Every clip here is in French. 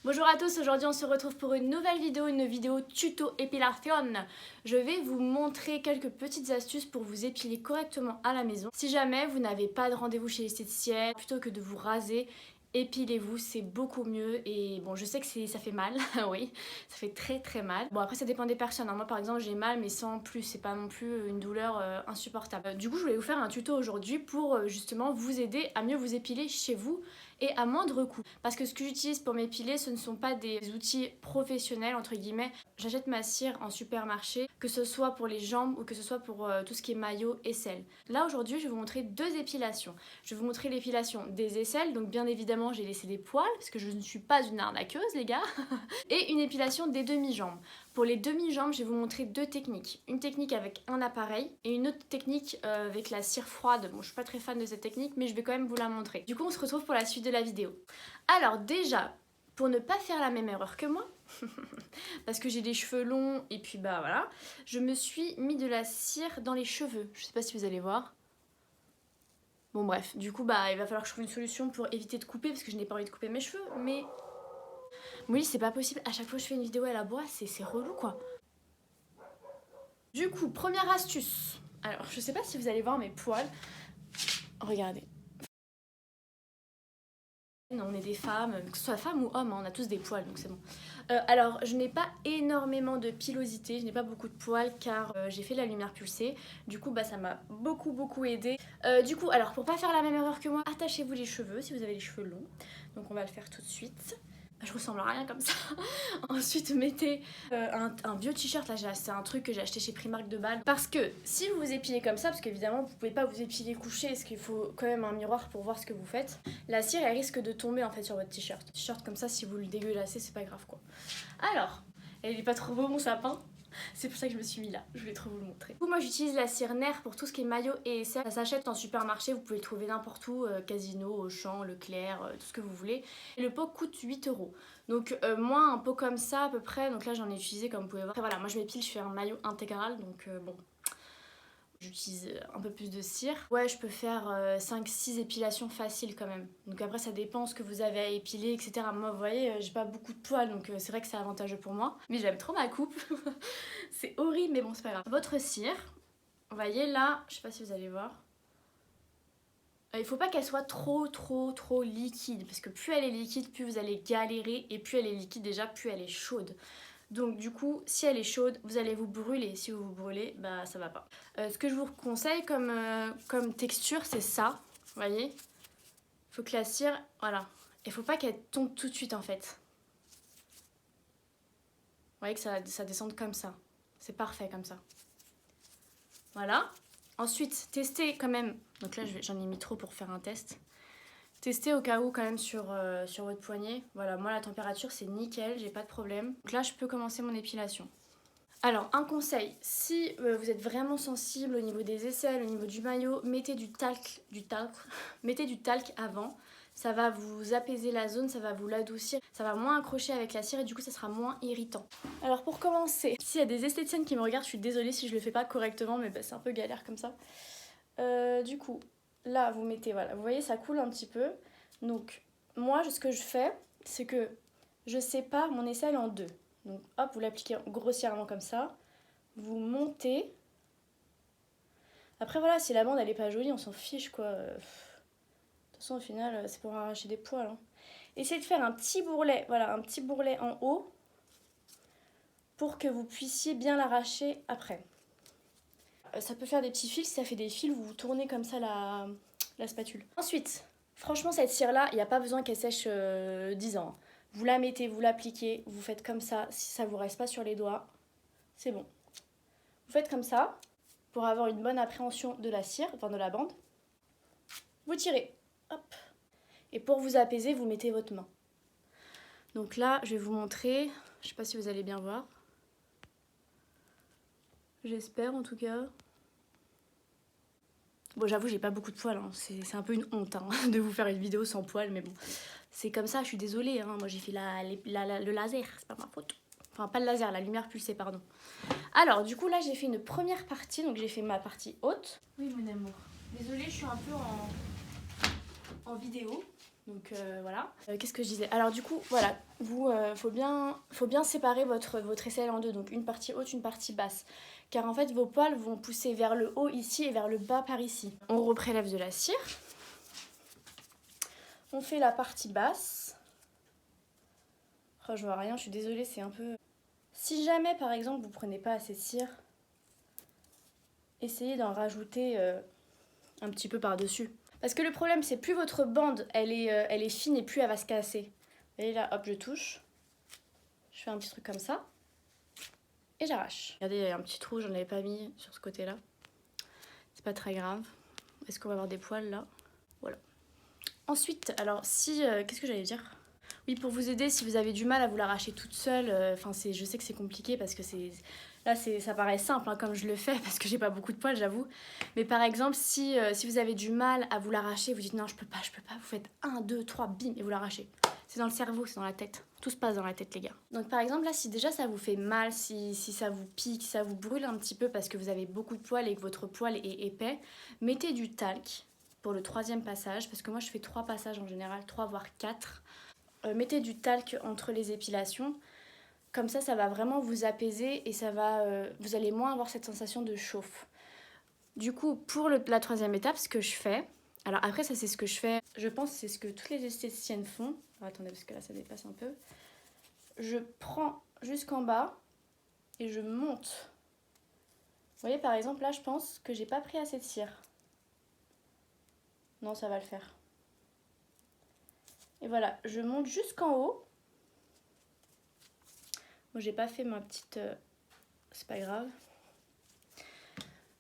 Bonjour à tous, aujourd'hui on se retrouve pour une nouvelle vidéo, une vidéo tuto épilation. Je vais vous montrer quelques petites astuces pour vous épiler correctement à la maison. Si jamais vous n'avez pas de rendez-vous chez l'esthéticienne, plutôt que de vous raser, épilez-vous, c'est beaucoup mieux. Et bon, je sais que ça fait mal, oui, ça fait très mal. Bon, après ça dépend des personnes, hein. Moi par exemple j'ai mal mais sans plus, c'est pas non plus une douleur insupportable. Du coup je voulais vous faire un tuto aujourd'hui pour justement vous aider à mieux vous épiler chez vous et à moindre coût. Parce que ce que j'utilise pour m'épiler, ce ne sont pas des outils professionnels, entre guillemets. J'achète ma cire en supermarché, que ce soit pour les jambes ou que ce soit pour tout ce qui est maillot, aisselle. Là aujourd'hui, je vais vous montrer deux épilations. Je vais vous montrer l'épilation des aisselles, donc bien évidemment j'ai laissé des poils, parce que je ne suis pas une arnaqueuse les gars. Et une épilation des demi-jambes. Pour les demi-jambes, je vais vous montrer deux techniques. Une technique avec un appareil et une autre technique avec la cire froide. Bon, je suis pas très fan de cette technique, mais je vais quand même vous la montrer. Du coup, on se retrouve pour la suite de la vidéo. Alors déjà, pour ne pas faire la même erreur que moi, parce que j'ai des cheveux longs et puis bah voilà, je me suis mis de la cire dans les cheveux. Je sais pas si vous allez voir. Bon bref, du coup bah il va falloir que je trouve une solution pour éviter de couper parce que je n'ai pas envie de couper mes cheveux, mais... Oui, c'est pas possible, à chaque fois que je fais une vidéo à la bois, c'est relou quoi. Du coup, première astuce. Alors, je sais pas si vous allez voir mes poils. Regardez. On est des femmes, que ce soit femme ou homme, hein, on a tous des poils, donc c'est bon. Alors, je n'ai pas énormément de pilosité, je n'ai pas beaucoup de poils car j'ai fait la lumière pulsée. Du coup, bah, ça m'a beaucoup aidé. Du coup, alors, pour pas faire la même erreur que moi, attachez-vous les cheveux si vous avez les cheveux longs. Donc, on va le faire tout de suite. Je ressemble à rien comme ça. Ensuite, mettez un vieux t-shirt. Là, c'est un truc que j'ai acheté chez Primark de Bâle. Parce que si vous vous épilez comme ça, parce qu'évidemment, vous pouvez pas vous épiler couché, parce qu'il faut quand même un miroir pour voir ce que vous faites, la cire, elle risque de tomber en fait sur votre t-shirt. T-shirt comme ça, si vous le dégueulassez, c'est pas grave quoi. Alors, elle est pas trop beau mon sapin. C'est pour ça que je me suis mis là, je voulais trop vous le montrer. Du coup, moi j'utilise la cire Nair pour tout ce qui est maillot et aisselle. Ça s'achète en supermarché, vous pouvez le trouver n'importe où, Casino, Auchan, Leclerc, tout ce que vous voulez. Et le pot coûte 8 €. Donc moi un pot comme ça à peu près, donc là j'en ai utilisé comme vous pouvez voir. Après voilà, moi je m'épile, je fais un maillot intégral, donc bon... J'utilise un peu plus de cire. Ouais, je peux faire 5-6 épilations faciles quand même. Donc après, ça dépend ce que vous avez à épiler, etc. Moi, vous voyez, j'ai pas beaucoup de poils, donc c'est vrai que c'est avantageux pour moi. Mais j'aime trop ma coupe. C'est horrible, mais bon, c'est pas grave. Votre cire, vous voyez là, je sais pas si vous allez voir. Il faut pas qu'elle soit trop liquide. Parce que plus elle est liquide, plus vous allez galérer. Et plus elle est liquide déjà, plus elle est chaude. Donc du coup, si elle est chaude, vous allez vous brûler. Si vous vous brûlez, bah ça va pas. Ce que je vous conseille comme texture, c'est ça. Vous voyez ? Il faut que la cire, voilà. Il faut pas qu'elle tombe tout de suite en fait. Vous voyez que ça descende comme ça. C'est parfait comme ça. Voilà. Ensuite, testez quand même. Donc là, j'en ai mis trop pour faire un test. Testez au cas où quand même sur votre poignet. Voilà, moi la température c'est nickel, j'ai pas de problème. Donc là je peux commencer mon épilation. Alors un conseil, si vous êtes vraiment sensible au niveau des aisselles, au niveau du maillot, mettez du talc mettez du talc avant. Ça va vous apaiser la zone, ça va vous l'adoucir, ça va moins accrocher avec la cire et du coup ça sera moins irritant. Alors pour commencer, s'il y a des esthéticiennes qui me regardent, je suis désolée si je le fais pas correctement, mais bah, c'est un peu galère comme ça. Du coup, là vous mettez, voilà, vous voyez ça coule un petit peu. Donc moi ce que je fais, c'est que je sépare mon aisselle en deux. Donc hop, vous l'appliquez grossièrement comme ça. Vous montez. Après voilà, si la bande elle est pas jolie, on s'en fiche quoi. De toute façon au final c'est pour arracher des poils. Hein. Essayez de faire un petit bourrelet, voilà, un petit bourrelet en haut. Pour que vous puissiez bien l'arracher après. Ça peut faire des petits fils, si ça fait des fils, vous tournez comme ça la spatule. Ensuite, franchement cette cire là, il n'y a pas besoin qu'elle sèche 10 ans. Vous la mettez, vous l'appliquez, vous faites comme ça, si ça vous reste pas sur les doigts, c'est bon. Vous faites comme ça, pour avoir une bonne appréhension de la cire, enfin de la bande. Vous tirez, hop. Et pour vous apaiser, vous mettez votre main. Donc là, je vais vous montrer, je sais pas si vous allez bien voir. J'espère en tout cas. Bon, j'avoue, j'ai pas beaucoup de poils, hein. C'est un peu une honte hein, de vous faire une vidéo sans poils, mais bon. C'est comme ça, je suis désolée, hein. Moi j'ai fait le laser, c'est pas ma faute. Enfin, pas le laser, la lumière pulsée, pardon. Alors, du coup, là, j'ai fait une première partie, donc j'ai fait ma partie haute. Oui, mon amour. Désolée, je suis un peu en vidéo, Donc voilà. Qu'est-ce que je disais? Alors du coup, voilà, vous, faut bien séparer votre aisselle en deux, donc une partie haute, une partie basse. Car en fait, vos poils vont pousser vers le haut ici et vers le bas par ici. On reprélève de la cire. On fait la partie basse. Oh, je vois rien, je suis désolée, c'est un peu... Si jamais, par exemple, vous prenez pas assez de cire, essayez d'en rajouter un petit peu par-dessus. Parce que le problème, c'est plus votre bande, elle est fine et plus elle va se casser. Vous voyez là, hop, je touche. Je fais un petit truc comme ça. Et j'arrache. Regardez, il y a un petit trou, j'en avais pas mis sur ce côté-là. C'est pas très grave. Est-ce qu'on va avoir des poils là? Voilà. Ensuite, alors si... qu'est-ce que j'allais dire? Oui, pour vous aider, si vous avez du mal à vous l'arracher toute seule, je sais que c'est compliqué parce que ça paraît simple hein, comme je le fais parce que j'ai pas beaucoup de poils, j'avoue. Mais par exemple, si vous avez du mal à vous l'arracher, vous dites non, je peux pas, vous faites 1, 2, 3, bim, et vous l'arrachez. C'est dans le cerveau, c'est dans la tête. Tout se passe dans la tête, les gars. Donc par exemple, là, si déjà ça vous fait mal, si ça vous pique, si ça vous brûle un petit peu parce que vous avez beaucoup de poils et que votre poil est épais, mettez du talc pour le 3e passage, parce que moi je fais 3 passages en général, 3 voire 4. Mettez du talc entre les épilations, comme ça va vraiment vous apaiser et vous allez moins avoir cette sensation de chauffe. Du coup, pour la 3e étape, ce que je fais, alors après ça c'est ce que je fais, je pense que c'est ce que toutes les esthéticiennes font. Alors, attendez parce que là ça dépasse un peu. Je prends jusqu'en bas et je monte. Vous voyez par exemple là je pense que j'ai pas pris assez de cire. Non, ça va le faire. Et voilà, je monte jusqu'en haut. Moi, j'ai pas fait ma petite... c'est pas grave.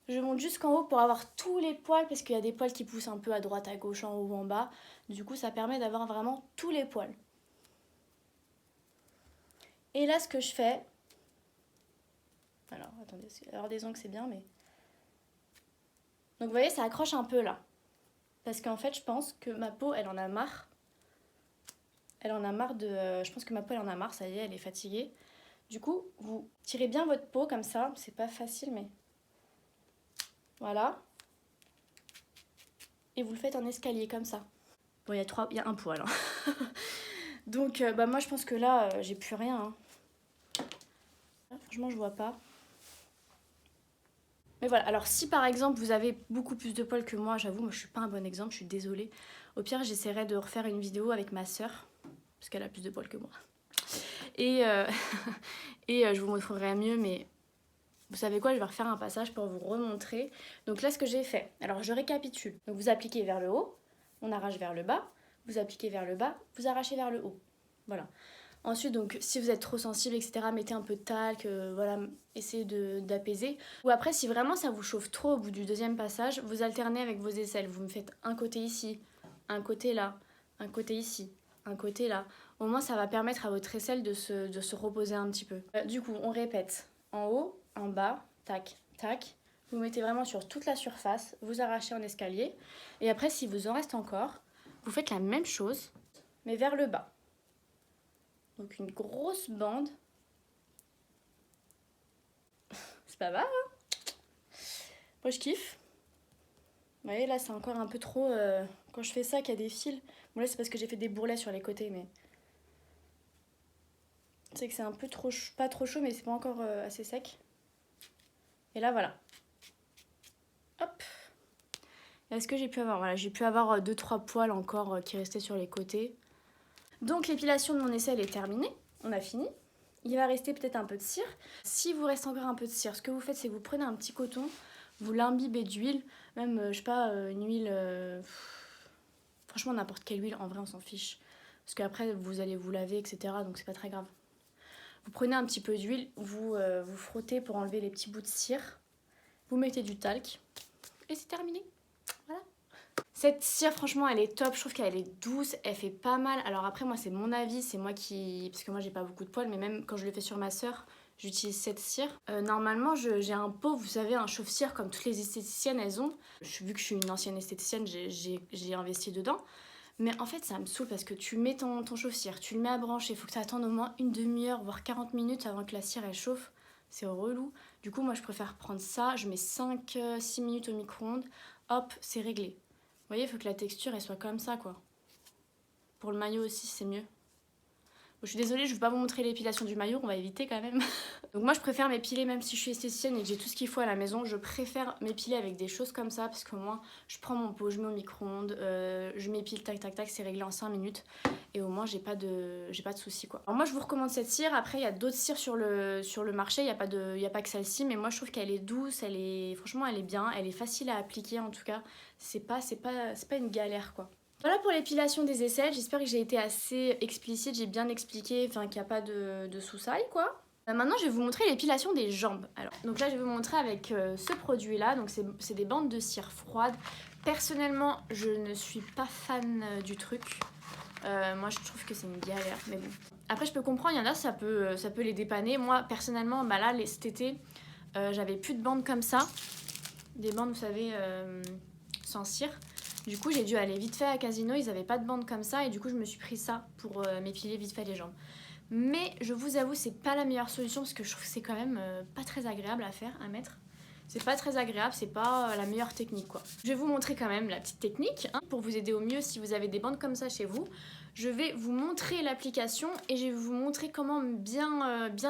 Je monte jusqu'en haut pour avoir tous les poils, parce qu'il y a des poils qui poussent un peu à droite, à gauche, en haut ou en bas. Du coup, ça permet d'avoir vraiment tous les poils. Et là, ce que je fais... Alors, attendez, alors des ongles, c'est bien, mais... Donc, vous voyez, ça accroche un peu, là. Parce qu'en fait, je pense que ma peau, elle en a marre. Elle en a marre de... je pense que ma peau, elle en a marre, ça y est, elle est fatiguée. Du coup, vous tirez bien votre peau comme ça. C'est pas facile, mais... Voilà. Et vous le faites en escalier, comme ça. Bon, il y a un poil. Hein. Donc, moi, je pense que là, j'ai plus rien. Hein. Franchement, je vois pas. Mais voilà, alors si par exemple vous avez beaucoup plus de poils que moi, j'avoue, moi je suis pas un bon exemple, je suis désolée. Au pire, j'essaierai de refaire une vidéo avec ma sœur, parce qu'elle a plus de poils que moi. Et, je vous montrerai mieux, mais vous savez quoi, je vais refaire un passage pour vous remontrer. Donc là, ce que j'ai fait, alors je récapitule. Donc vous appliquez vers le haut, on arrache vers le bas, vous appliquez vers le bas, vous arrachez vers le haut. Voilà. Ensuite, donc, si vous êtes trop sensible, etc., mettez un peu de talc, voilà, essayez d'apaiser. Ou après, si vraiment ça vous chauffe trop au bout du 2e passage, vous alternez avec vos aisselles. Vous me faites un côté ici, un côté là, un côté ici, un côté là. Au moins, ça va permettre à votre aisselle de se reposer un petit peu. Du coup, on répète en haut, en bas, tac, tac. Vous mettez vraiment sur toute la surface, vous arrachez en escalier. Et après, si vous en reste encore, vous faites la même chose, mais vers le bas. Donc une grosse bande. C'est pas mal, hein? Moi je kiffe. Vous voyez là c'est encore un peu trop... quand je fais ça qu'il y a des fils. Bon là c'est parce que j'ai fait des bourrelets sur les côtés mais... C'est que c'est un peu trop... Pas trop chaud mais c'est pas encore assez sec. Et là voilà. Hop. Est-ce que j'ai pu avoir... Voilà, j'ai pu avoir 2-3 poils encore qui restaient sur les côtés. Donc l'épilation de mon aisselle est terminée. On a fini. Il va rester peut-être un peu de cire. Si vous reste encore un peu de cire, ce que vous faites, c'est que vous prenez un petit coton, vous l'imbibez d'huile, même, je sais pas, une huile... Franchement, n'importe quelle huile, en vrai, on s'en fiche. Parce qu'après, vous allez vous laver, etc. Donc, c'est pas très grave. Vous prenez un petit peu d'huile, vous frottez pour enlever les petits bouts de cire. Vous mettez du talc. Et c'est terminé. Voilà. Cette cire, franchement, elle est top. Je trouve qu'elle est douce, elle fait pas mal. Alors après, moi, c'est mon avis, c'est moi qui... Parce que moi, j'ai pas beaucoup de poils, mais même quand je le fais sur ma sœur, j'utilise cette cire. Normalement, j'ai un pot, vous savez, un chauffe-cire comme toutes les esthéticiennes, elles ont. Vu que je suis une ancienne esthéticienne, j'ai investi dedans. Mais en fait, ça me saoule parce que tu mets ton chauffe-cire, tu le mets à brancher, il faut que tu attendes au moins une demi-heure, voire 40 minutes avant que la cire, elle chauffe. C'est relou. Du coup, moi, je préfère prendre ça. Je mets 5-6 minutes au micro-ondes. Hop, c'est réglé. Vous voyez, il faut que la texture, elle soit comme ça, quoi. Pour le maillot aussi, c'est mieux. Bon, je suis désolée, je ne vais pas vous montrer l'épilation du maillot, on va éviter quand même. Donc moi je préfère m'épiler, même si je suis esthéticienne et que j'ai tout ce qu'il faut à la maison, je préfère m'épiler avec des choses comme ça, parce qu'au moins je prends mon pot, je mets au micro-ondes, je m'épile, tac tac tac, c'est réglé en 5 minutes. Et au moins j'ai pas de soucis quoi. Alors moi je vous recommande cette cire, après il y a d'autres cires sur le marché, il n'y a pas que celle-ci, mais moi je trouve qu'elle est douce, franchement elle est bien, elle est facile à appliquer en tout cas, c'est pas une galère quoi. Voilà pour l'épilation des aisselles, j'espère que j'ai été assez explicite, j'ai bien expliqué, enfin qu'il n'y a pas de sous-saille quoi. Maintenant je vais vous montrer l'épilation des jambes. Alors, donc là je vais vous montrer avec ce produit là, donc c'est des bandes de cire froide. Personnellement je ne suis pas fan du truc, moi je trouve que c'est une galère, mais bon. Après je peux comprendre, il y en a ça peut les dépanner. Moi personnellement bah là cet été j'avais plus de bandes comme ça, des bandes vous savez sans cire. Du coup, j'ai dû aller vite fait à Casino, ils avaient pas de bande comme ça et du coup, je me suis pris ça pour m'épiler vite fait les jambes. Mais je vous avoue, c'est pas la meilleure solution parce que je trouve que c'est quand même pas très agréable à faire, à mettre. C'est pas très agréable, c'est pas la meilleure technique quoi. Je vais vous montrer quand même la petite technique hein, pour vous aider au mieux si vous avez des bandes comme ça chez vous. Je vais vous montrer l'application et je vais vous montrer comment bien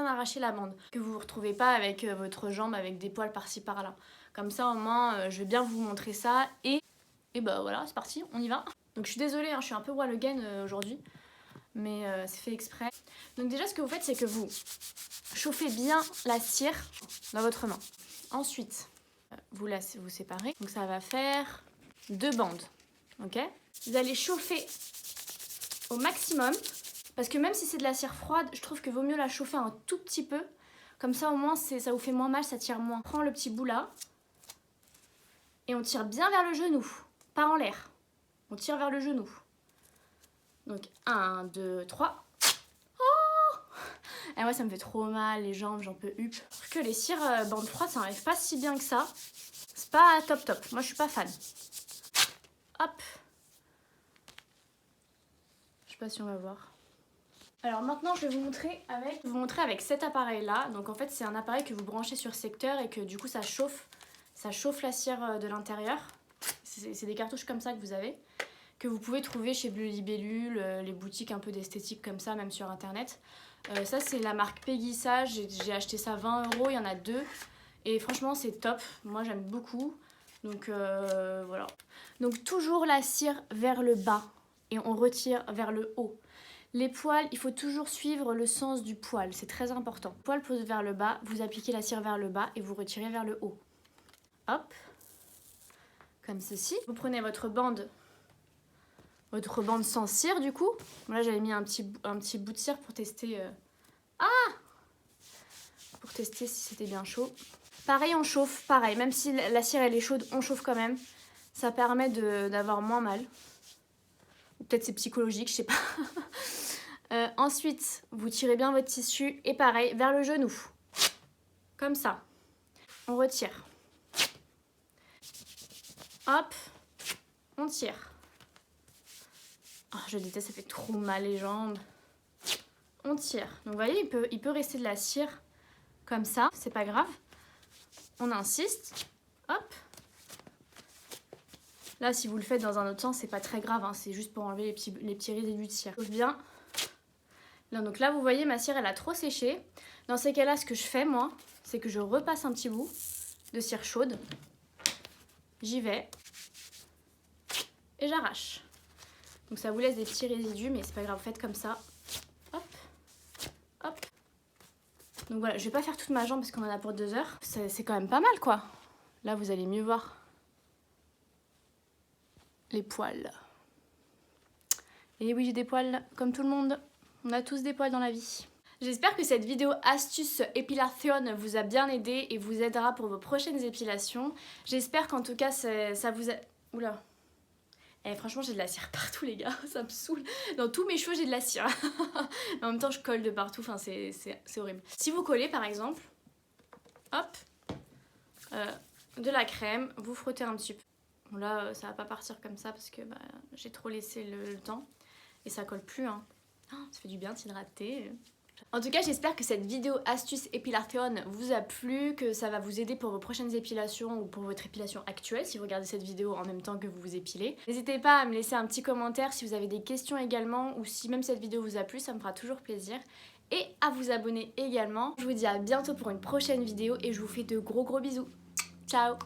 arracher la bande. Que vous vous retrouvez pas avec votre jambe avec des poils par-ci par-là. Comme ça au moins, je vais bien vous montrer ça et bah voilà, c'est parti, on y va. Donc je suis désolée, hein, je suis un peu wall again aujourd'hui, mais c'est fait exprès. Donc déjà ce que vous faites, c'est que vous chauffez bien la cire dans votre main. Ensuite, vous séparez. Donc ça va faire 2 bandes, ok? Vous allez chauffer au maximum, parce que même si c'est de la cire froide, je trouve que vaut mieux la chauffer un tout petit peu. Comme ça au moins ça vous fait moins mal, ça tire moins. On prend le petit bout là, et on tire bien vers le genou. Pas en l'air, on tire vers le genou. Donc 1, 2, 3. Oh et moi ça me fait trop mal, les jambes, j'en peux hup. Parce que les cires bandes froides, ça n'arrive pas si bien que ça. C'est pas top top, moi je suis pas fan. Hop. Je sais pas si on va voir. Alors maintenant je vais vous montrer avec cet appareil là. Donc en fait c'est un appareil que vous branchez sur secteur et que du coup ça chauffe la cire de l'intérieur. C'est des cartouches comme ça que vous avez, que vous pouvez trouver chez Bleu Libellule, les boutiques un peu d'esthétique comme ça, même sur internet. Ça c'est la marque Pegisa, j'ai acheté ça 20 €, il y en a 2. Et franchement c'est top, moi j'aime beaucoup. Donc voilà. Donc toujours la cire vers le bas et on retire vers le haut. Les poils, il faut toujours suivre le sens du poil, c'est très important. Le poil pose vers le bas, vous appliquez la cire vers le bas et vous retirez vers le haut. Hop. Comme ceci. Vous prenez votre bande sans cire du coup. Là j'avais mis un petit bout de cire pour tester pour tester si c'était bien chaud. Pareil on chauffe, pareil, même si la cire elle est chaude, on chauffe quand même. Ça permet d'avoir moins mal. Ou peut-être c'est psychologique, je sais pas. Ensuite, vous tirez bien votre tissu et pareil, vers le genou. Comme ça. On retire. Hop, on tire. Oh, je déteste, ça fait trop mal les jambes. On tire. Donc vous voyez, il peut rester de la cire comme ça, c'est pas grave. On insiste. Hop. Là, si vous le faites dans un autre sens, c'est pas très grave, hein, c'est juste pour enlever les petits résidus de cire. Chauffe bien. Là, donc là, vous voyez, ma cire, elle a trop séché. Dans ces cas-là, ce que je fais, moi, c'est que je repasse un petit bout de cire chaude. J'y vais. Et j'arrache. Donc ça vous laisse des petits résidus, mais c'est pas grave, vous faites comme ça. Hop, hop. Donc voilà, je vais pas faire toute ma jambe parce qu'on en a pour 2 heures. C'est quand même pas mal quoi. Là vous allez mieux voir les poils. Et oui, j'ai des poils comme tout le monde. On a tous des poils dans la vie. J'espère que cette vidéo astuce épilation vous a bien aidé et vous aidera pour vos prochaines épilations. J'espère qu'en tout cas ça vous a... Oula. Eh, franchement j'ai de la cire partout les gars, ça me saoule. Dans tous mes cheveux j'ai de la cire. Mais en même temps je colle de partout, enfin c'est horrible. Si vous collez par exemple, hop, de la crème, vous frottez un petit peu. Bon là ça va pas partir comme ça parce que bah, j'ai trop laissé le temps. Et ça colle plus hein. Oh, ça fait du bien de s'hydrater. En tout cas, j'espère que cette vidéo astuce épilation vous a plu, que ça va vous aider pour vos prochaines épilations ou pour votre épilation actuelle si vous regardez cette vidéo en même temps que vous vous épilez. N'hésitez pas à me laisser un petit commentaire si vous avez des questions également ou si même cette vidéo vous a plu, ça me fera toujours plaisir. Et à vous abonner également. Je vous dis à bientôt pour une prochaine vidéo et je vous fais de gros bisous. Ciao!